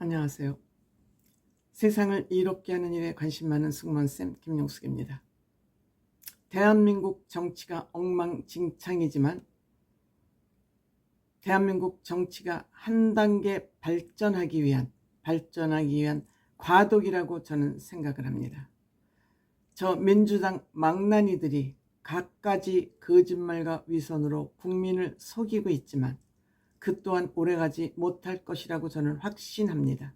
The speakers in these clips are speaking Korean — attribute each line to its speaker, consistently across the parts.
Speaker 1: 안녕하세요. 세상을 이롭게 하는 일에 관심 많은 승무원쌤 김용숙입니다. 대한민국 정치가 엉망진창이지만 대한민국 정치가 한 단계 발전하기 위한 과도기라고 저는 생각을 합니다. 저 민주당 망나니들이 갖가지 거짓말과 위선으로 국민을 속이고 있지만 그 또한 오래가지 못할 것이라고 저는 확신합니다.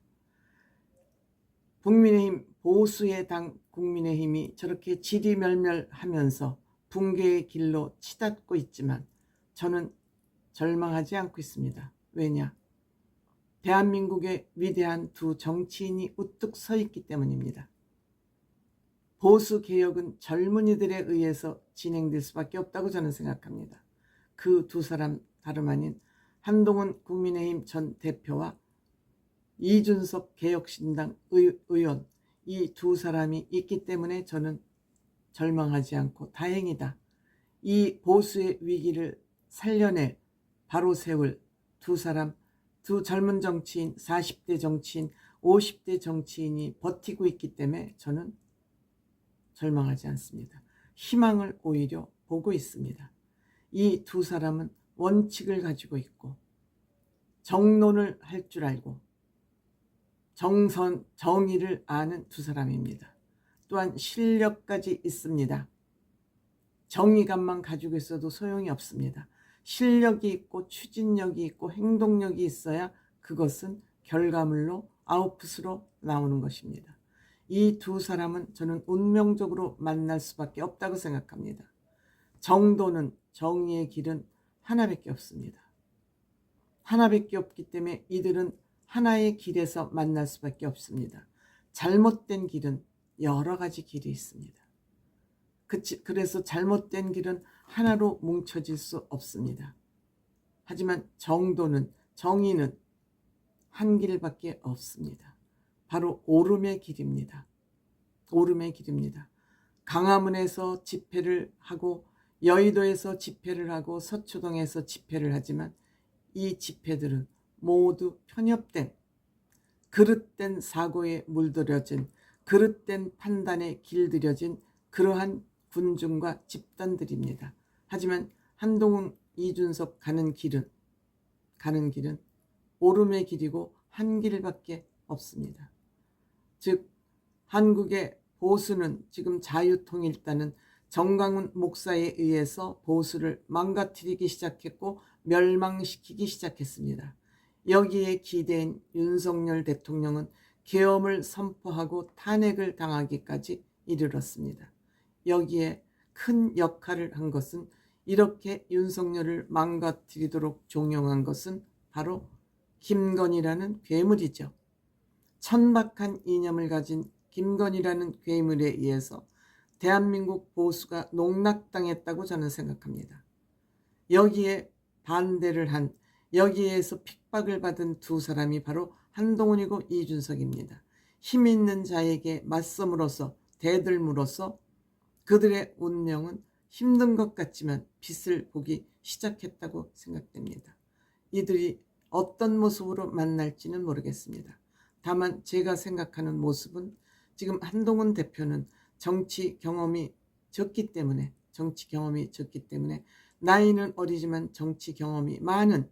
Speaker 1: 국민의힘, 보수의 당 국민의힘이 저렇게 지리멸멸하면서 붕괴의 길로 치닫고 있지만 저는 절망하지 않고 있습니다. 왜냐? 대한민국의 위대한 두 정치인이 우뚝 서 있기 때문입니다. 보수개혁은 젊은이들에 의해서 진행될 수밖에 없다고 저는 생각합니다. 그 두 사람 다름 아닌 한동훈 국민의힘 전 대표와 이준석 개혁신당 의원, 이 두 사람이 있기 때문에 저는 절망하지 않고 다행이다. 이 보수의 위기를 살려낼, 바로 세울 두 사람, 두 젊은 정치인, 40대 정치인, 50대 정치인이 버티고 있기 때문에 저는 절망하지 않습니다. 희망을 오히려 보고 있습니다. 이 두 사람은 원칙을 가지고 있고 정론을 할 줄 알고 정의를 아는 두 사람입니다. 또한 실력까지 있습니다. 정의감만 가지고 있어도 소용이 없습니다. 실력이 있고 추진력이 있고 행동력이 있어야 그것은 결과물로 아웃풋으로 나오는 것입니다. 이 두 사람은 저는 운명적으로 만날 수밖에 없다고 생각합니다. 정도는, 정의의 길은 하나밖에 없습니다. 하나밖에 없기 때문에 이들은 하나의 길에서 만날 수밖에 없습니다. 잘못된 길은 여러 가지 길이 있습니다. 그래서 잘못된 길은 하나로 뭉쳐질 수 없습니다. 하지만 정의는 한 길밖에 없습니다. 바로 오름의 길입니다. 오름의 길입니다. 광화문에서 집회를 하고 여의도에서 집회를 하고 서초동에서 집회를 하지만 이 집회들은 모두 편협된, 그릇된 사고에 물들여진, 그릇된 판단에 길들여진 그러한 군중과 집단들입니다. 하지만 한동훈, 이준석 가는 길은 오름의 길이고 한 길밖에 없습니다. 즉 한국의 보수는 지금 자유통일당은 정광훈 목사에 의해서 보수를 망가뜨리기 시작했고 멸망시키기 시작했습니다. 여기에 기대인 윤석열 대통령은 계엄을 선포하고 탄핵을 당하기까지 이르렀습니다. 여기에 큰 역할을 한 것은, 이렇게 윤석열을 망가뜨리도록 종용한 것은 바로 김건희라는 괴물이죠. 천박한 이념을 가진 김건희라는 괴물에 의해서 대한민국 보수가 농락당했다고 저는 생각합니다. 여기에 반대를 한, 여기에서 핍박을 받은 두 사람이 바로 한동훈이고 이준석입니다. 힘 있는 자에게 맞섬으로써, 대들므로써 그들의 운명은 힘든 것 같지만 빛을 보기 시작했다고 생각됩니다. 이들이 어떤 모습으로 만날지는 모르겠습니다. 다만 제가 생각하는 모습은, 지금 한동훈 대표는 정치 경험이 적기 때문에 나이는 어리지만 정치 경험이 많은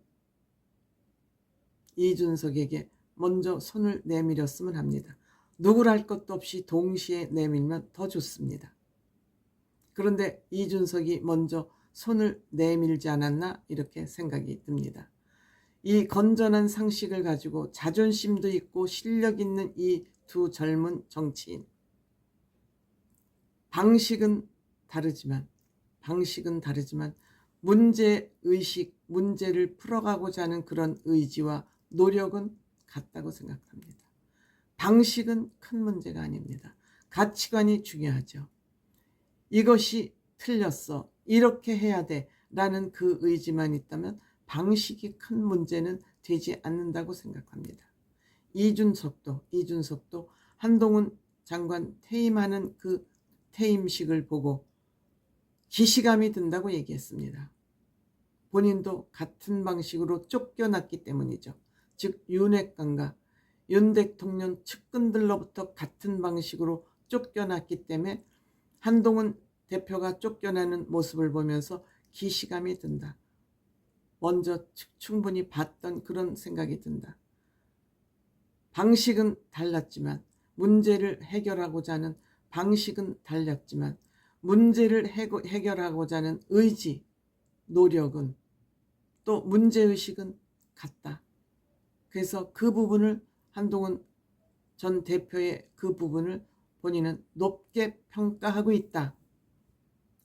Speaker 1: 이준석에게 먼저 손을 내밀었으면 합니다. 누구를 할 것도 없이 동시에 내밀면 더 좋습니다. 그런데 이준석이 먼저 손을 내밀지 않았나 이렇게 생각이 듭니다. 이 건전한 상식을 가지고 자존심도 있고 실력 있는 이 두 젊은 정치인, 방식은 다르지만 문제의식, 문제를 풀어가고자 하는 그런 의지와 노력은 같다고 생각합니다. 방식은 큰 문제가 아닙니다. 가치관이 중요하죠. 이것이 틀렸어, 이렇게 해야 돼 라는 그 의지만 있다면 방식이 큰 문제는 되지 않는다고 생각합니다. 이준석도 한동훈 장관 퇴임하는 그 퇴임식을 보고 기시감이 든다고 얘기했습니다. 본인도 같은 방식으로 쫓겨났기 때문이죠. 즉 윤핵관과 윤 대통령 측근들로부터 같은 방식으로 쫓겨났기 때문에 한동훈 대표가 쫓겨나는 모습을 보면서 기시감이 든다. 먼저 충분히 봤던 그런 생각이 든다. 방식은 달랐지만, 문제를 해결하고자 하는 방식은 달랐지만 문제를 해결하고자 하는 의지, 노력은, 또 문제의식은 같다. 그래서 그 부분을, 한동훈 전 대표의 그 부분을 본인은 높게 평가하고 있다.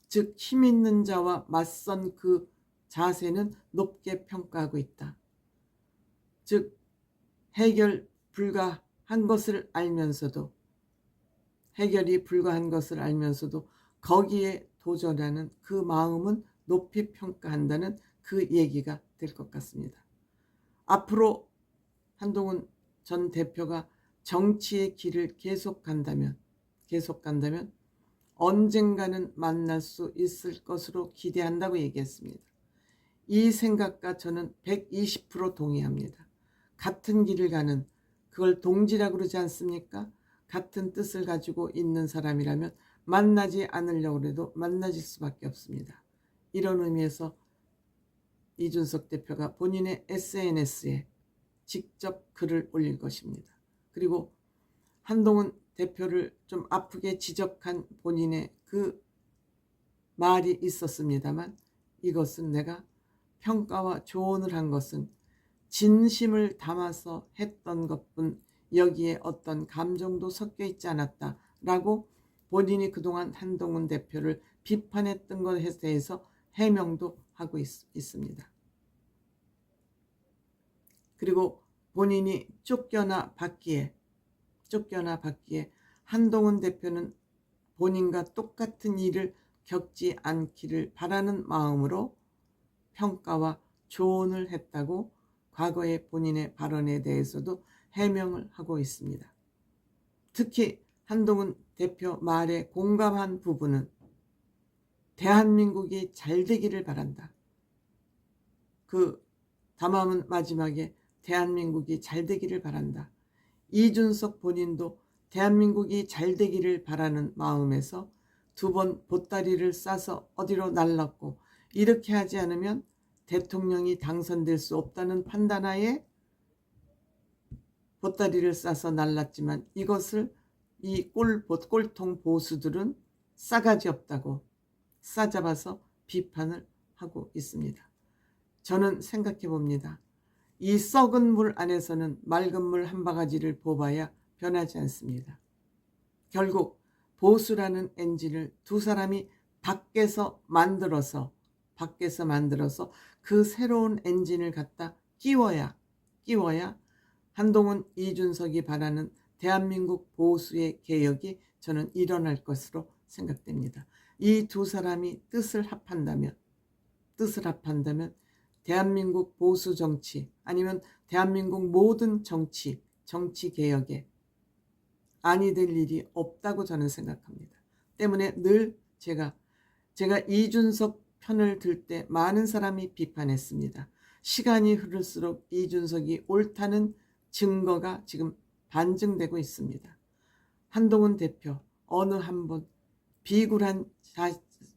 Speaker 1: 즉 힘 있는 자와 맞선 그 자세는 높게 평가하고 있다. 즉 해결 불가한 것을 알면서도, 해결이 불가한 것을 알면서도 거기에 도전하는 그 마음은 높이 평가한다는 그 얘기가 될 것 같습니다. 앞으로 한동훈 전 대표가 정치의 길을 계속 간다면 언젠가는 만날 수 있을 것으로 기대한다고 얘기했습니다. 이 생각과 저는 120% 동의합니다. 같은 길을 가는, 그걸 동지라고 그러지 않습니까? 같은 뜻을 가지고 있는 사람이라면 만나지 않으려고 해도 만나질 수밖에 없습니다. 이런 의미에서 이준석 대표가 본인의 SNS에 직접 글을 올릴 것입니다. 그리고 한동훈 대표를 좀 아프게 지적한 본인의 그 말이 있었습니다만, 이것은 내가 평가와 조언을 한 것은 진심을 담아서 했던 것뿐 여기에 어떤 감정도 섞여 있지 않았다라고 본인이 그동안 한동훈 대표를 비판했던 것에 대해서 해명도 하고 있습니다. 그리고 본인이 쫓겨나 받기에 한동훈 대표는 본인과 똑같은 일을 겪지 않기를 바라는 마음으로 평가와 조언을 했다고 과거의 본인의 발언에 대해서도 해명을 하고 있습니다. 특히 한동훈 대표 말에 공감한 부분은 대한민국이 잘 되기를 바란다. 그 담화문 마지막에 대한민국이 잘 되기를 바란다. 이준석 본인도 대한민국이 잘 되기를 바라는 마음에서 2번 보따리를 싸서 어디로 날랐고, 이렇게 하지 않으면 대통령이 당선될 수 없다는 판단하에 보따리를 싸서 날랐지만, 이것을 이 꼴통 보수들은 싸가지 없다고 싸잡아서 비판을 하고 있습니다. 저는 생각해 봅니다. 이 썩은 물 안에서는 맑은 물 한 바가지를 뽑아야 변하지 않습니다. 결국 보수라는 엔진을 두 사람이 밖에서 만들어서 그 새로운 엔진을 갖다 끼워야 한동훈, 이준석이 바라는 대한민국 보수의 개혁이 저는 일어날 것으로 생각됩니다. 이 두 사람이 뜻을 합한다면 대한민국 보수 정치, 아니면 대한민국 모든 정치 개혁에 아니 될 일이 없다고 저는 생각합니다. 때문에 늘 제가 이준석 편을 들 때 많은 사람이 비판했습니다. 시간이 흐를수록 이준석이 옳다는 증거가 지금 반증되고 있습니다. 한동훈 대표 어느 한 번 비굴한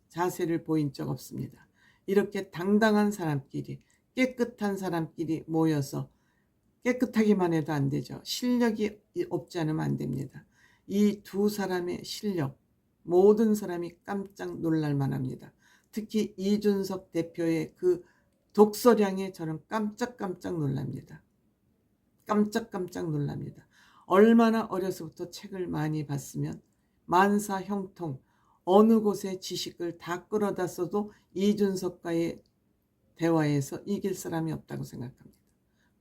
Speaker 1: 자세를 보인 적 없습니다. 이렇게 당당한 사람끼리, 깨끗한 사람끼리 모여서, 깨끗하기만 해도 안 되죠. 실력이 없지 않으면 안 됩니다. 이 두 사람의 실력, 모든 사람이 깜짝 놀랄 만합니다. 특히 이준석 대표의 그 독서량에 저는 깜짝 놀랍니다. 깜짝 놀랍니다. 얼마나 어려서부터 책을 많이 봤으면 만사 형통, 어느 곳에 지식을 다 끌어다 써도 이준석과의 대화에서 이길 사람이 없다고 생각합니다.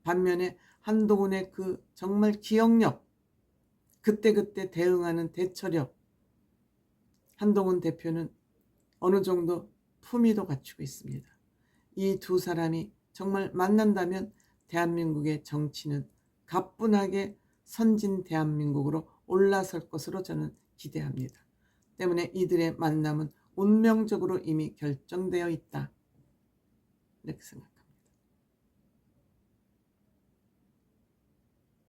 Speaker 1: 반면에 한동훈의 그 정말 기억력, 그때그때 대응하는 대처력, 한동훈 대표는 어느 정도 품위도 갖추고 있습니다. 이 두 사람이 정말 만난다면 대한민국의 정치는 가뿐하게 선진 대한민국으로 올라설 것으로 저는 기대합니다. 때문에 이들의 만남은 운명적으로 이미 결정되어 있다, 이렇게 생각합니다.